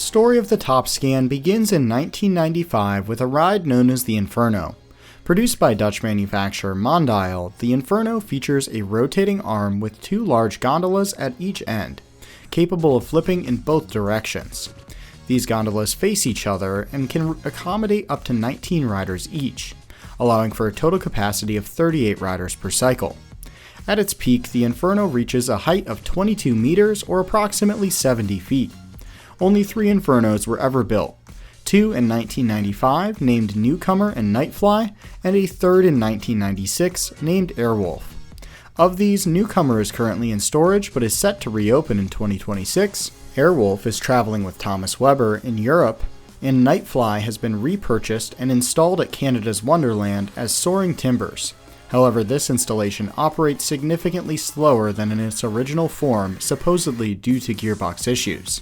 story of the Top Scan begins in 1995 with a ride known as the Inferno. Produced by Dutch manufacturer Mondial, the Inferno features a rotating arm with two large gondolas at each end, capable of flipping in both directions. These gondolas face each other and can accommodate up to 19 riders each, allowing for a total capacity of 38 riders per cycle. At its peak, the Inferno reaches a height of 22 meters or approximately 70 feet. Only 3 Infernos were ever built, 2 in 1995 named Newcomer and Nightfly, and a third in 1996 named Airwolf. Of these, Newcomer is currently in storage but is set to reopen in 2026, Airwolf is traveling with Thomas Weber in Europe, and Nightfly has been repurchased and installed at Canada's Wonderland as Soaring Timbers. However, this installation operates significantly slower than in its original form, supposedly due to gearbox issues.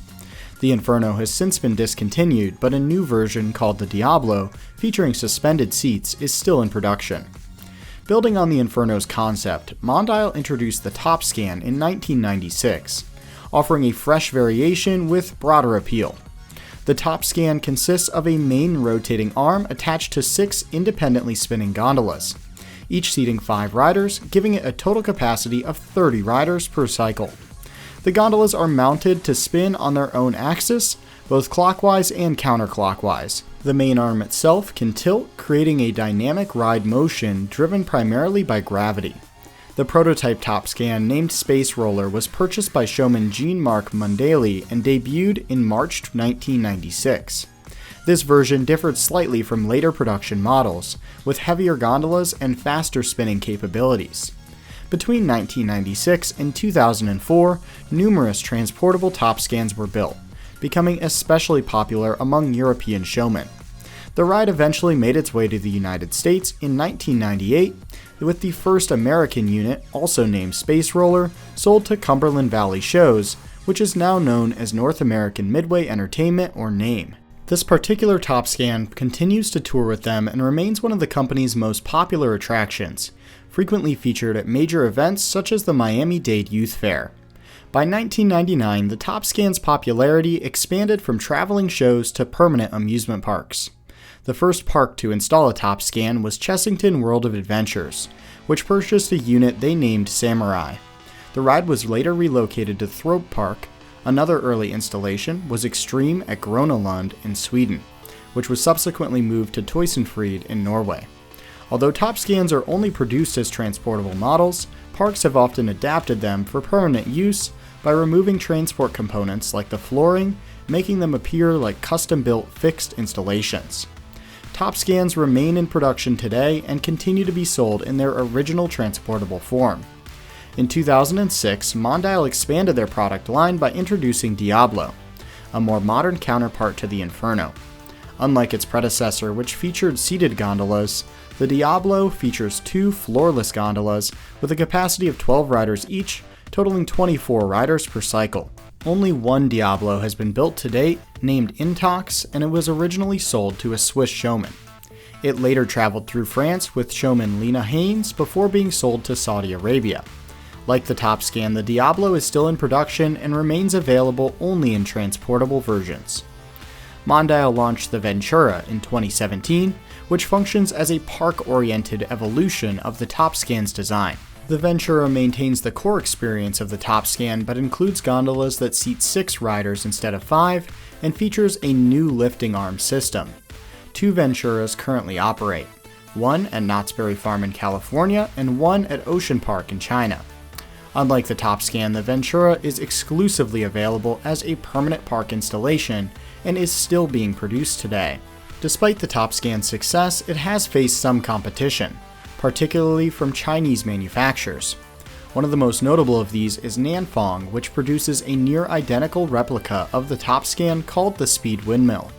The Inferno has since been discontinued, but a new version called the Diablo, featuring suspended seats, is still in production. Building on the Inferno's concept, Mondial introduced the Top Scan in 1996, offering a fresh variation with broader appeal. The Top Scan consists of a main rotating arm attached to 6 independently spinning gondolas, each seating 5 riders, giving it a total capacity of 30 riders per cycle. The gondolas are mounted to spin on their own axis, both clockwise and counterclockwise. The main arm itself can tilt, creating a dynamic ride motion driven primarily by gravity. The prototype Top Scan, named Space Roller, was purchased by showman Jean-Marc Mondale and debuted in March 1996. This version differed slightly from later production models, with heavier gondolas and faster spinning capabilities. Between 1996 and 2004, numerous transportable Top Scans were built, becoming especially popular among European showmen. The ride eventually made its way to the United States in 1998, with the first American unit, also named Space Roller, sold to Cumberland Valley Shows, which is now known as North American Midway Entertainment, or NAME. This particular Top Scan continues to tour with them and remains one of the company's most popular attractions, frequently featured at major events such as the Miami-Dade Youth Fair. By 1999, the Top Scan's popularity expanded from traveling shows to permanent amusement parks. The first park to install a Top Scan was Chessington World of Adventures, which purchased a unit they named Samurai. The ride was later relocated to Thorpe Park. Another early installation was Extreme at Gronelund in Sweden, which was subsequently moved to Tøyenfryd in Norway. Although Top Scans are only produced as transportable models, parks have often adapted them for permanent use by removing transport components like the flooring, making them appear like custom-built fixed installations. Top Scans remain in production today and continue to be sold in their original transportable form. In 2006, Mondial expanded their product line by introducing Diablo, a more modern counterpart to the Inferno. Unlike its predecessor, which featured seated gondolas, the Diablo features 2 floorless gondolas with a capacity of 12 riders each, totaling 24 riders per cycle. Only one Diablo has been built to date, named Intox, and it was originally sold to a Swiss showman. It later traveled through France with showman Lena Haynes before being sold to Saudi Arabia. Like the Top Scan, the Diablo is still in production and remains available only in transportable versions. Mondial launched the Ventura in 2017, which functions as a park-oriented evolution of the Top Scan's design. The Ventura maintains the core experience of the Top Scan but includes gondolas that seat 6 riders instead of 5 and features a new lifting arm system. 2 Venturas currently operate, one at Knott's Berry Farm in California and one at Ocean Park in China. Unlike the Top Scan, the Ventura is exclusively available as a permanent park installation and is still being produced today. Despite the Top Scan's success, it has faced some competition, particularly from Chinese manufacturers. One of the most notable of these is Nanfang, which produces a near-identical replica of the Top Scan called the Speed Windmill.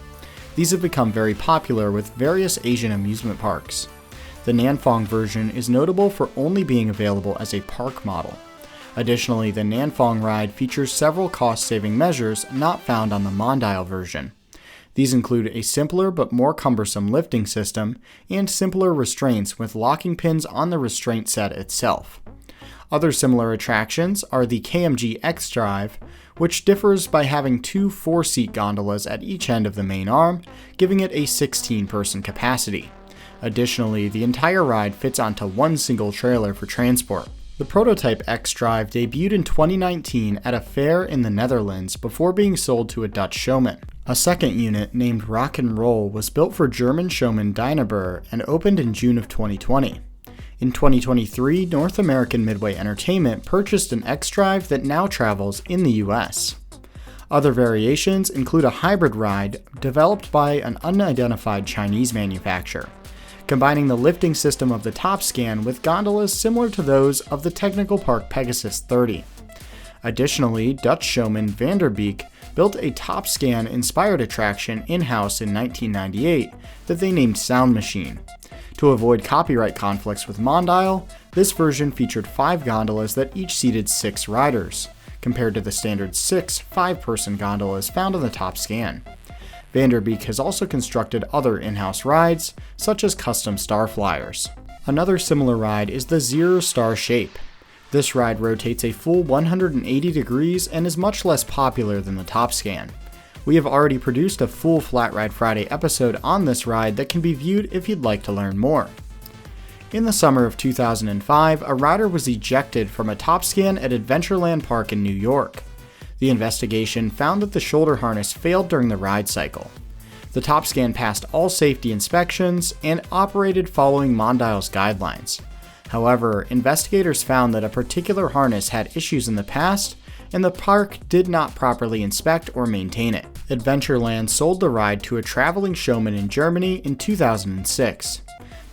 These have become very popular with various Asian amusement parks. The Nanfang version is notable for only being available as a park model. Additionally, the Nanfang ride features several cost-saving measures not found on the Mondial version. These include a simpler but more cumbersome lifting system and simpler restraints with locking pins on the restraint set itself. Other similar attractions are the KMG X Drive, which differs by having two 4-seat gondolas at each end of the main arm, giving it a 16-person capacity. Additionally, the entire ride fits onto one single trailer for transport. The prototype X-Drive debuted in 2019 at a fair in the Netherlands before being sold to a Dutch showman. A second unit, named Rock and Roll, was built for German showman Dynabour and opened in June of 2020. In 2023, North American Midway Entertainment purchased an X-Drive that now travels in the US. Other variations include a hybrid ride developed by an unidentified Chinese manufacturer, combining the lifting system of the Top Scan with gondolas similar to those of the Technical Park Pegasus 30. Additionally, Dutch showman Vanderbeek built a Top Scan-inspired attraction in-house in 1998 that they named Sound Machine. To avoid copyright conflicts with Mondial, this version featured 5 gondolas that each seated 6 riders, compared to the standard 6 5-person gondolas found on the Top Scan. Vanderbeek has also constructed other in-house rides, such as custom Star Flyers. Another similar ride is the Zero Star Shape. This ride rotates a full 180 degrees and is much less popular than the Top Scan. We have already produced a full Flat Ride Friday episode on this ride that can be viewed if you'd like to learn more. In the summer of 2005, a rider was ejected from a Top Scan at Adventureland Park in New York. The investigation found that the shoulder harness failed during the ride cycle. The Top Scan passed all safety inspections and operated following Mondial's guidelines. However, investigators found that a particular harness had issues in the past, and the park did not properly inspect or maintain it. Adventureland sold the ride to a traveling showman in Germany in 2006.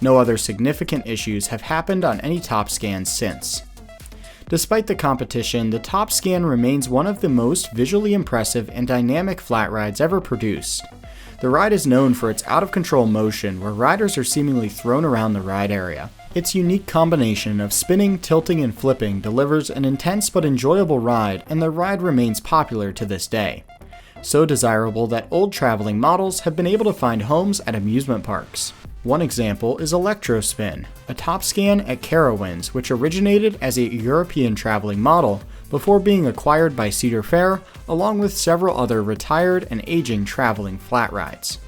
No other significant issues have happened on any Top Scans since. Despite the competition, the Top Scan remains one of the most visually impressive and dynamic flat rides ever produced. The ride is known for its out-of-control motion where riders are seemingly thrown around the ride area. Its unique combination of spinning, tilting, and flipping delivers an intense but enjoyable ride, and the ride remains popular to this day. So desirable that old traveling models have been able to find homes at amusement parks. One example is Electrospin, a Top Scan at Carowinds, which originated as a European traveling model before being acquired by Cedar Fair, along with several other retired and aging traveling flat rides.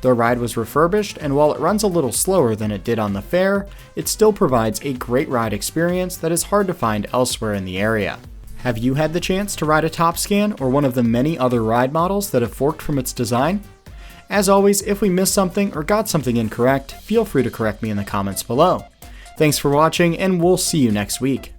The ride was refurbished, and while it runs a little slower than it did on the fair, it still provides a great ride experience that is hard to find elsewhere in the area. Have you had the chance to ride a Top Scan or one of the many other ride models that have forked from its design? As always, if we missed something or got something incorrect, feel free to correct me in the comments below. Thanks for watching, and we'll see you next week.